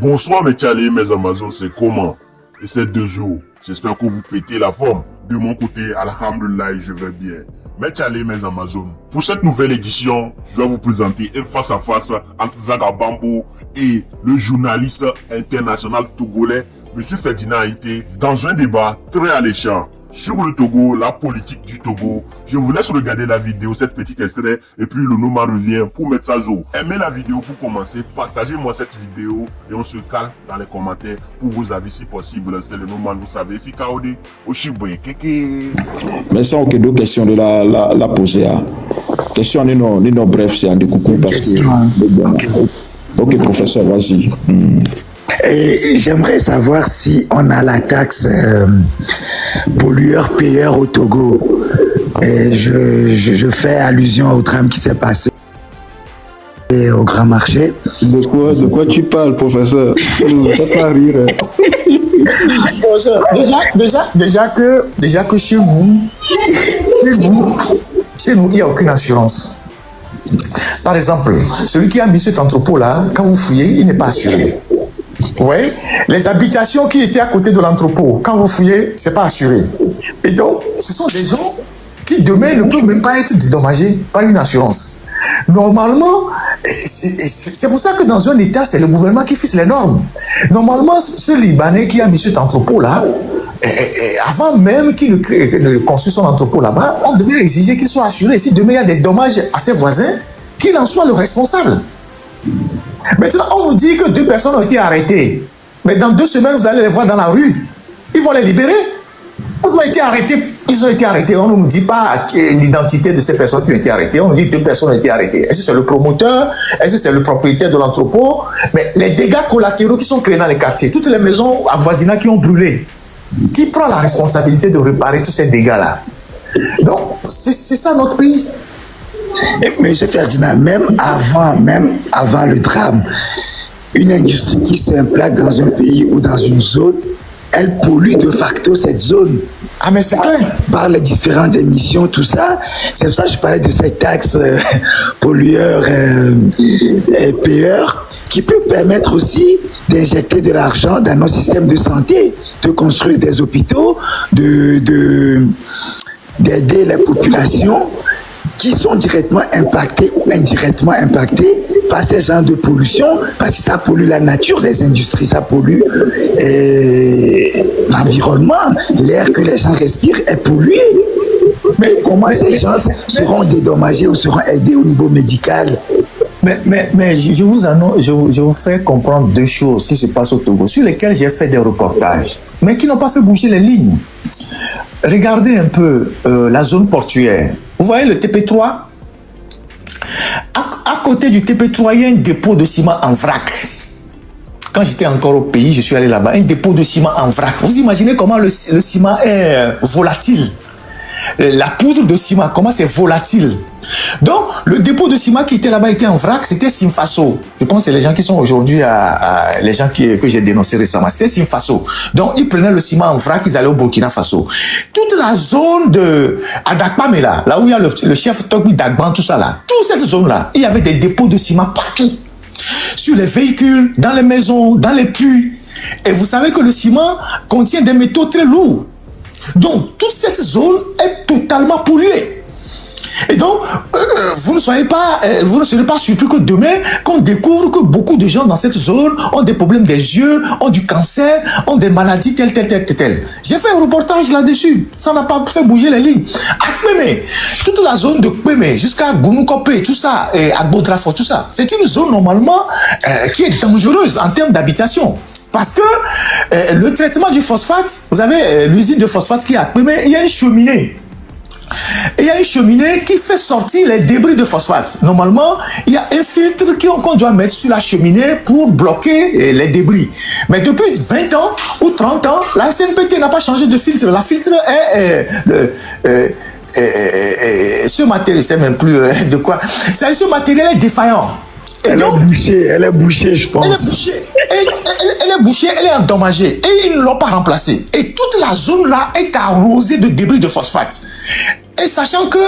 Bonsoir mes Tchalés, mes Amazones, c'est comment? Et ces 2 jours, j'espère que vous pétez la forme. De mon côté, alhamdoulilah, je vais bien. Mes Tchalés, mes Amazones, pour cette nouvelle édition, je vais vous présenter un face-à-face entre Zaga Bambo et le journaliste international togolais, M. Ferdinand Haïté, dans un débat très alléchant sur le Togo, la politique du Togo. Je vous laisse regarder la vidéo, cette petite extrait, et puis le Noma revient pour mettre ça à jour. Aimez la vidéo pour commencer, partagez-moi cette vidéo et on se calme dans les commentaires pour vos avis si possible. C'est le Noma, vous savez, Fikaode, Oshiboye, Keke. Mais ça, ok, 2 questions de la poser. Question, non, bref, c'est un découcou parce que... Ok, professeur, vas-y. J'aimerais savoir si on a la taxe pollueur-payeur au Togo. Je fais allusion au drame qui s'est passé au Grand Marché. De quoi tu parles, professeur? Ne fais pas rire. Déjà que chez nous, il n'y a aucune assurance. Par exemple, celui qui a mis cet entrepôt-là, quand vous fouillez, il n'est pas assuré. Vous voyez, les habitations qui étaient à côté de l'entrepôt, quand vous fouillez, c'est pas assuré. Et donc, ce sont des gens qui demain ne peuvent même pas être dédommagés par une assurance. Normalement, c'est pour ça que dans un État, c'est le gouvernement qui fixe les normes. Normalement, ce Libanais qui a mis cet entrepôt-là, avant même qu'il ne construise son entrepôt là-bas, on devait exiger qu'il soit assuré. Si demain il y a des dommages à ses voisins, qu'il en soit le responsable. Maintenant, on nous dit que 2 personnes ont été arrêtées. Mais dans 2 semaines, vous allez les voir dans la rue. Ils vont les libérer. Ils ont été arrêtés. On ne nous dit pas l'identité de ces personnes qui ont été arrêtées. On nous dit 2 personnes ont été arrêtées. Est-ce que c'est le promoteur? Est-ce que c'est le propriétaire de l'entrepôt? Mais les dégâts collatéraux qui sont créés dans les quartiers, toutes les maisons avoisinantes qui ont brûlé, qui prend la responsabilité de réparer tous ces dégâts-là? Donc, c'est ça notre pays. Mais M. Ferdinand, même avant le drame, une industrie qui s'implante dans un pays ou dans une zone, elle pollue de facto cette zone. Ah mais c'est clair. Par les différentes émissions, tout ça. C'est pour ça que je parlais de cette taxe pollueur et payeur qui peut permettre aussi d'injecter de l'argent dans nos systèmes de santé, de construire des hôpitaux, d'aider les populations qui sont directement impactés ou indirectement impactés par ces genres de pollution, parce que ça pollue la nature, les industries, ça pollue l'environnement, l'air que les gens respirent est pollué. Mais comment ces gens seront dédommagés ou seront aidés au niveau médical? Mais je vous fais comprendre 2 choses qui se passent au Togo, sur lesquelles j'ai fait des reportages, mais qui n'ont pas fait bouger les lignes. Regardez un peu la zone portuaire. Vous voyez le TP3? À côté du TP3, il y a un dépôt de ciment en vrac. Quand j'étais encore au pays, je suis allé là-bas, un dépôt de ciment en vrac. Vous imaginez comment le ciment est volatile? La poudre de ciment, comment c'est volatile? Donc, le dépôt de ciment qui était là-bas était en vrac, c'était Simfaso. Je pense que c'est les gens qui sont aujourd'hui les gens que j'ai dénoncés récemment. C'était Simfaso. Donc, ils prenaient le ciment en vrac, ils allaient au Burkina Faso. Toute la zone de Adakpame là où il y a le chef Togbi Dagban, tout ça là, toute cette zone-là, il y avait des dépôts de ciment partout. Sur les véhicules, dans les maisons, dans les puits. Et vous savez que le ciment contient des métaux très lourds. Donc, toute cette zone est totalement polluée. Et donc, vous ne serez pas surpris que demain, qu'on découvre que beaucoup de gens dans cette zone ont des problèmes des yeux, ont du cancer, ont des maladies telles. J'ai fait un reportage là-dessus. Ça n'a pas fait bouger les lignes. À Kpémé, toute la zone de Kpémé, jusqu'à Gounoukope, tout ça, et à Bodrafo, tout ça, c'est une zone normalement qui est dangereuse en termes d'habitation. Parce que le traitement du phosphate, vous avez l'usine de phosphate qui est à Kpémé, il y a une cheminée. Et il y a une cheminée qui fait sortir les débris de phosphate. Normalement, il y a un filtre qu'on doit mettre sur la cheminée pour bloquer les débris. Mais depuis 20 ans ou 30 ans, la SNPT n'a pas changé de filtre. La filtre est... ce matériel, je ne sais même plus de quoi. Ce matériel est défaillant. Elle est bouchée, je pense. Elle est bouchée, elle est endommagée. Et ils ne l'ont pas remplacée. Et toute la zone là est arrosée de débris de phosphate. Et sachant que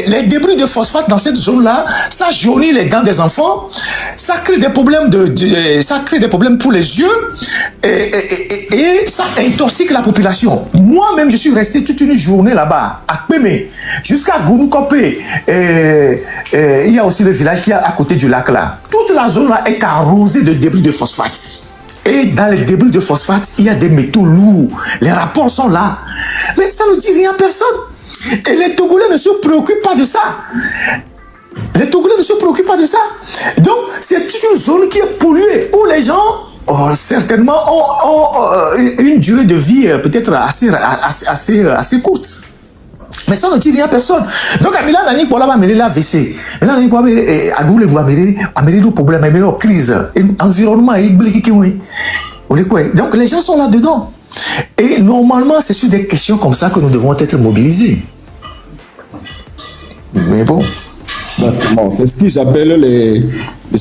les débris de phosphate dans cette zone-là, ça jaunit les dents des enfants, ça crée des problèmes ça crée des problèmes pour les yeux et ça intoxique la population. Moi-même, je suis resté toute une journée là-bas, à Pémé, jusqu'à Gounoukope. Il y a aussi le village qui est à côté du lac là. Toute la zone là est arrosée de débris de phosphate. Et dans les débris de phosphate, il y a des métaux lourds. Les rapports sont là. Mais ça ne dit rien à personne. Et les Togolais ne se préoccupent pas de ça. Les Togolais ne se préoccupent pas de ça. Donc, c'est toute une zone qui est polluée, où les gens, certainement, ont une durée de vie peut-être assez courte. Mais ça ne dit rien à personne. Donc, à Milan, on va amener l'AVC. Milan, on va amener le problème, amener la crise. Environnement, donc, les gens sont là-dedans. Et normalement, c'est sur des questions comme ça que nous devons être mobilisés. Mais bon. C'est ce qu'ils appellent les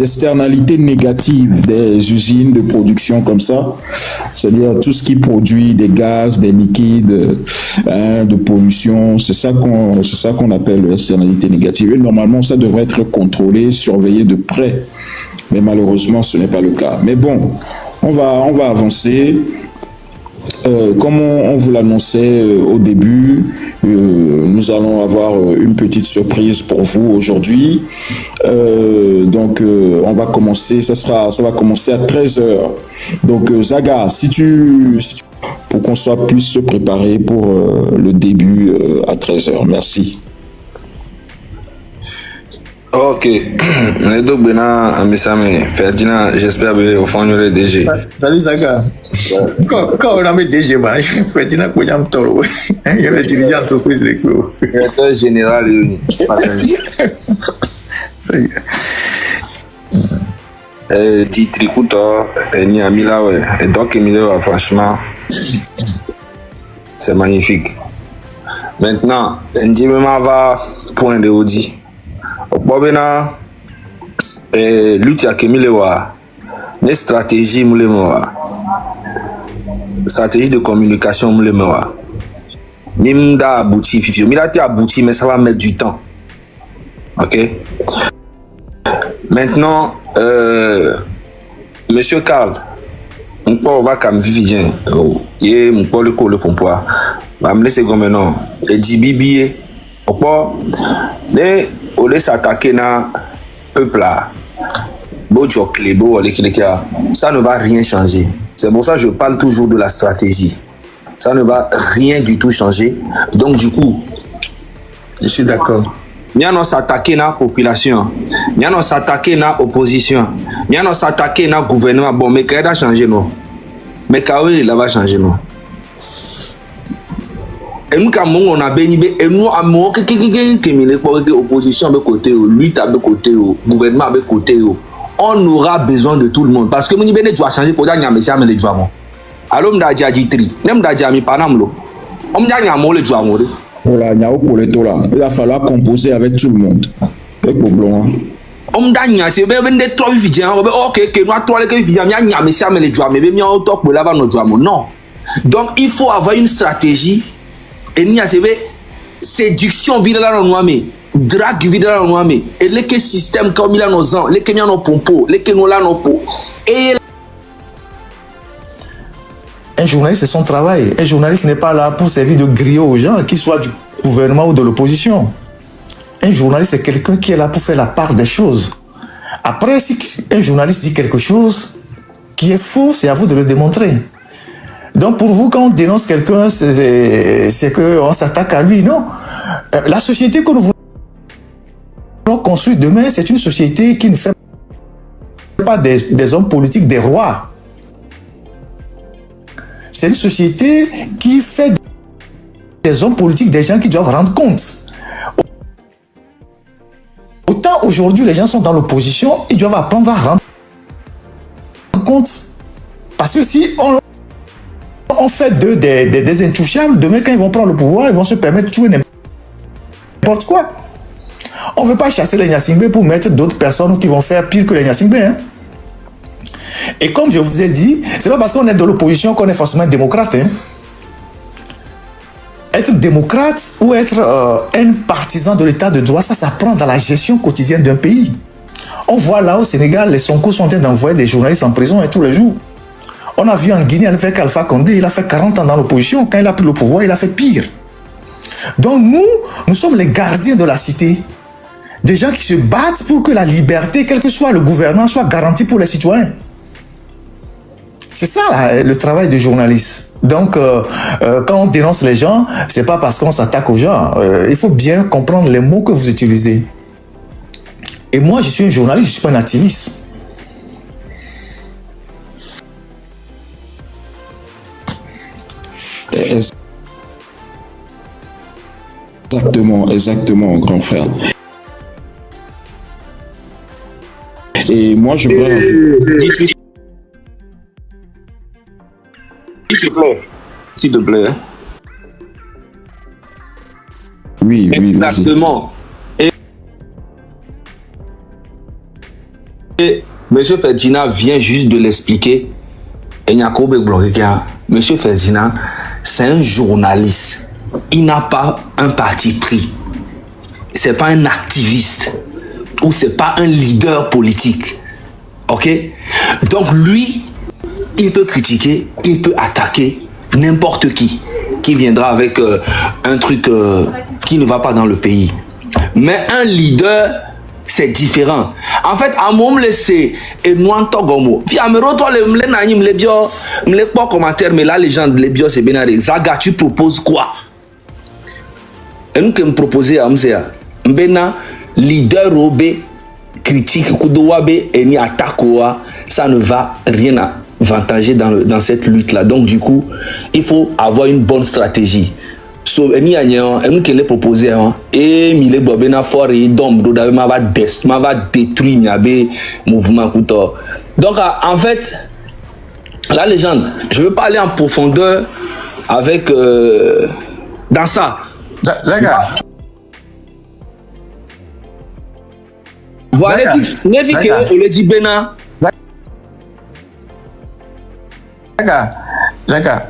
externalités négatives des usines de production comme ça. C'est-à-dire tout ce qui produit des gaz, des liquides, de pollution. C'est ça qu'on appelle l'externalité négative. Et normalement, ça devrait être contrôlé, surveillé de près. Mais malheureusement, ce n'est pas le cas. Mais bon, on va avancer. Comme on vous l'annonçait au début, nous allons avoir une petite surprise pour vous aujourd'hui. Donc, on va commencer, ça va commencer à 13h. Donc, Zaga, pour qu'on soit plus se préparer pour le début à 13h. Merci. Ok, donc Ferdinand, j'espère que vous faites le DG. Salut Zaga. Quand on a mis DG, Ferdinand, il y a le dirigeant d'entreprise. Directeur général réuni. Titrikuto, ni Amila, et donc Emilio, franchement, c'est magnifique. Maintenant, Ndimema va point de Audi. Bobena lutte à Kemilewa, une stratégie moulemewa, stratégie de communication moulemewa. Mimda abouti, fifio, milati abouti, mais ça va mettre du temps. Ok. Maintenant, Monsieur Karl, on va comme vivien, et mon pôle le pompoir, va me laisser comme non, et dit bibier, mais au lieu de s'attaquer à peuple là, ça ne va rien changer. C'est pour ça que je parle toujours de la stratégie. Ça ne va rien du tout changer. Donc du coup, je suis d'accord. Nous allons s'attaquer à la population, nous allons s'attaquer à l'opposition, nous allons s'attaquer à gouvernement. Bon, mais quand il a changé, non. Mais quand il va changer, non. Et nous, quand on a béni, et nous, à mon qui opposition de côté, lutte de côté, gouvernement de côté, on aura besoin de tout le monde. Parce que nous, nous doit changer pour dire que nous avons les droits. Alors, nous avons dit tri, nous avons dit panamlo, on a dit les droits. Voilà, il va falloir composer avec tout le monde. On gagne, c'est bien des trois fidèles. Ok, que nous trois les fidèles, nous avons les droits, mais nous avons top pour l'avoir nos droits. Non. Donc, il faut avoir une stratégie. Et il y a séduction vide là dans nous, drague vide là dans nous, et les systèmes comme il a nos ans, les qui ont nos pompos, les qui nous là nos pots. Et un journaliste, c'est son travail. Un journaliste n'est pas là pour servir de griot aux gens, qu'ils soient du gouvernement ou de l'opposition. Un journaliste, c'est quelqu'un qui est là pour faire la part des choses. Après, si un journaliste dit quelque chose qui est faux, c'est à vous de le démontrer. Donc pour vous, quand on dénonce quelqu'un, c'est qu'on s'attaque à lui, non. La société que nous voulons construire demain, c'est une société qui ne fait pas des hommes politiques des rois. C'est une société qui fait des hommes politiques des gens qui doivent rendre compte. Autant aujourd'hui, les gens sont dans l'opposition, ils doivent apprendre à rendre compte. Parce que si on fait d'eux des intouchables, demain quand ils vont prendre le pouvoir, ils vont se permettre de tuer n'importe quoi. On ne veut pas chasser les Nyasingbe pour mettre d'autres personnes qui vont faire pire que les Nyasingbe. Hein? Et comme je vous ai dit, c'est pas parce qu'on est de l'opposition qu'on est forcément démocrate. Hein? Être démocrate ou être un partisan de l'état de droit, ça s'apprend dans la gestion quotidienne d'un pays. On voit là au Sénégal, les Sonko sont en train d'envoyer des journalistes en prison tous les jours. On a vu en Guinée avec Alpha Condé, il a fait 40 ans dans l'opposition. Quand il a pris le pouvoir, il a fait pire. Donc nous sommes les gardiens de la cité. Des gens qui se battent pour que la liberté, quel que soit le gouvernement, soit garantie pour les citoyens. C'est ça là, le travail du journaliste. Donc, quand on dénonce les gens, c'est pas parce qu'on s'attaque aux gens. Il faut bien comprendre les mots que vous utilisez. Et moi, je suis un journaliste, je suis pas un activiste. Exactement, grand frère. Et moi, je parle... S'il te plaît. Oui, exactement. Et Monsieur Ferdinand vient juste de l'expliquer. Et Monsieur Ferdinand, c'est un journaliste. Il n'a pas un parti pris. C'est pas un activiste. Ou c'est pas un leader politique. Ok? Donc lui, il peut critiquer, il peut attaquer n'importe qui viendra avec un truc qui ne va pas dans le pays. Mais un leader, c'est différent. En fait, à mon laisser et nous en togomo. Puis à me retrouver les nanim les bio, les pas commentaires mais là les gens les bio c'est bien. Zaga, tu proposes quoi? Et nous que me proposer à Mzea, Mbena leader robé critique Kudowabe et ni attaque ça ne va rien avantager dans cette lutte là. Donc du coup, il faut avoir une bonne stratégie. So ni agnon, nous que les proposer et mi les bobena fort et dom do ma va détruire nyabe mouvement couteau. Donc en fait, la légende, je veux pas aller en profondeur avec dans ça. D'accord. Voilà, les filles que le dit Bena. D'accord.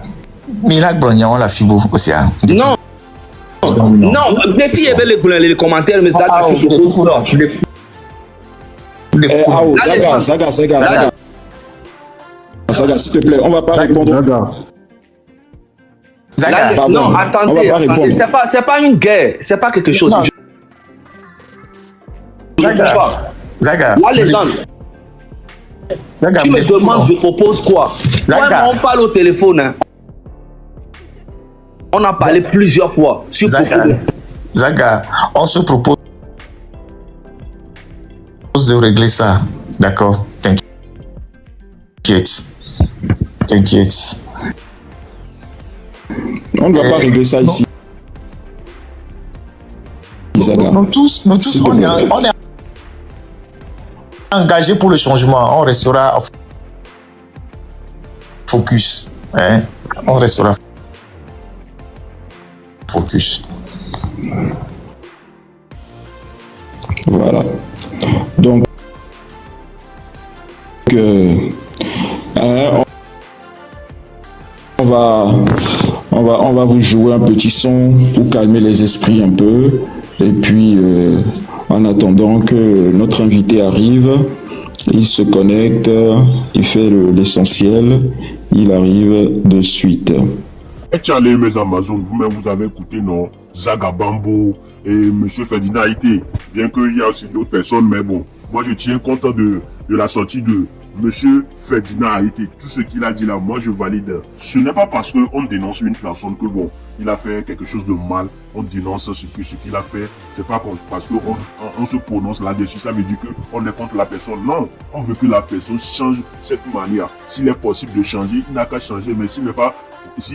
Miracle Brognon, la fibo aussi. Non. Non, les filles avaient les commentaires, mais ça. Zaga, s'il te plaît, on va pas répondre. Zaga, non, attendez, c'est pas une guerre, c'est pas quelque chose. Zaga. La légende. Tu me demandes, je propose quoi? On parle au téléphone. Hein. On a parlé plusieurs fois. Sur Zaga, on se propose de régler ça. D'accord? T'inquiète. On ne va pas régler ça ici. Nous tous, on est engagés pour le changement. On restera focus. Hein? On restera focus. Voilà. Donc, on va vous jouer un petit son pour calmer les esprits un peu. Et puis, en attendant que notre invité arrive, il se connecte, il fait l'essentiel, il arrive de suite. Tchalé, mes Amazones, vous-même vous avez écouté, non? Zaga Bambo et Monsieur Ferdinand Haïté. Bien qu'il y a aussi d'autres personnes, mais bon, moi je tiens compte de la sortie de Monsieur Ferdinand Haïté. Tout ce qu'il a dit là, moi je valide. Ce n'est pas parce qu'on dénonce une personne que bon, il a fait quelque chose de mal, on dénonce ce qu'il a fait. C'est pas parce qu'on se prononce là-dessus, ça veut dire qu'on est contre la personne. Non, on veut que la personne change cette manière. S'il est possible de changer, il n'a qu'à changer, mais si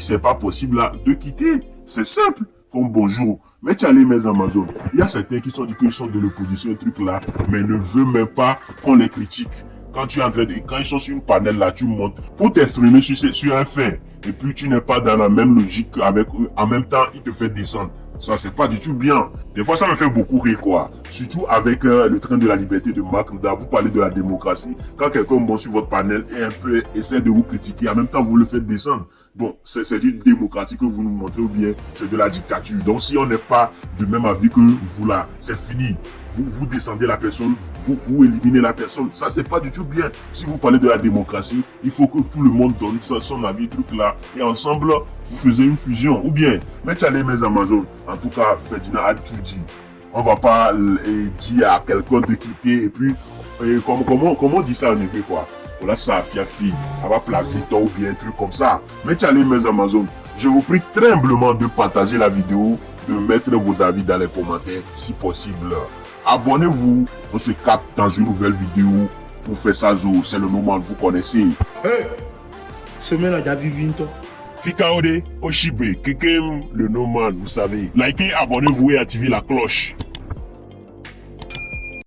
c'est pas possible là, de quitter. C'est simple. Comme bonjour. Mais tu allez mes Amazones. Il y a certains qui sont dit qu'ils sont de l'opposition, un truc là, mais ne veut même pas qu'on les critique. Quand tu es en train de, quand ils sont sur une panel là, tu montes pour t'exprimer sur un fait. Et puis tu n'es pas dans la même logique qu'avec eux. En même temps, ils te font descendre. Ça, c'est pas du tout bien. Des fois, ça me fait beaucoup rire, quoi. Surtout avec le train de la liberté de Marc Nda. Vous parlez de la démocratie. Quand quelqu'un monte sur votre panel et un peu essaie de vous critiquer, en même temps, vous le faites descendre. Bon, c'est une démocratie que vous nous montrez ou bien c'est de la dictature. Donc, si on n'est pas du même avis que vous là, c'est fini. Vous descendez la personne, vous éliminez la personne. Ça, c'est pas du tout bien. Si vous parlez de la démocratie, il faut que tout le monde donne son avis, truc là. Et ensemble, vous faisiez une fusion. Ou bien, mais tu as les mes Amazones. En tout cas, Ferdinand a tout dit. On va pas dire à quelqu'un de quitter et puis, comment on dit ça en anglais, quoi? Voilà, ça, fiafi. On va placer toi ou bien un truc comme ça. Mais tu as les mes Amazones. Je vous prie très humblement de partager la vidéo, de mettre vos avis dans les commentaires, si possible. Abonnez-vous, on se capte dans une nouvelle vidéo. Pour faire ça, c'est le moment, vous connaissez. Hey, semaine à Davivinto. Fikaode, Oshibe, Kekem, le Noman, vous savez. Likez, abonnez-vous et activez la cloche.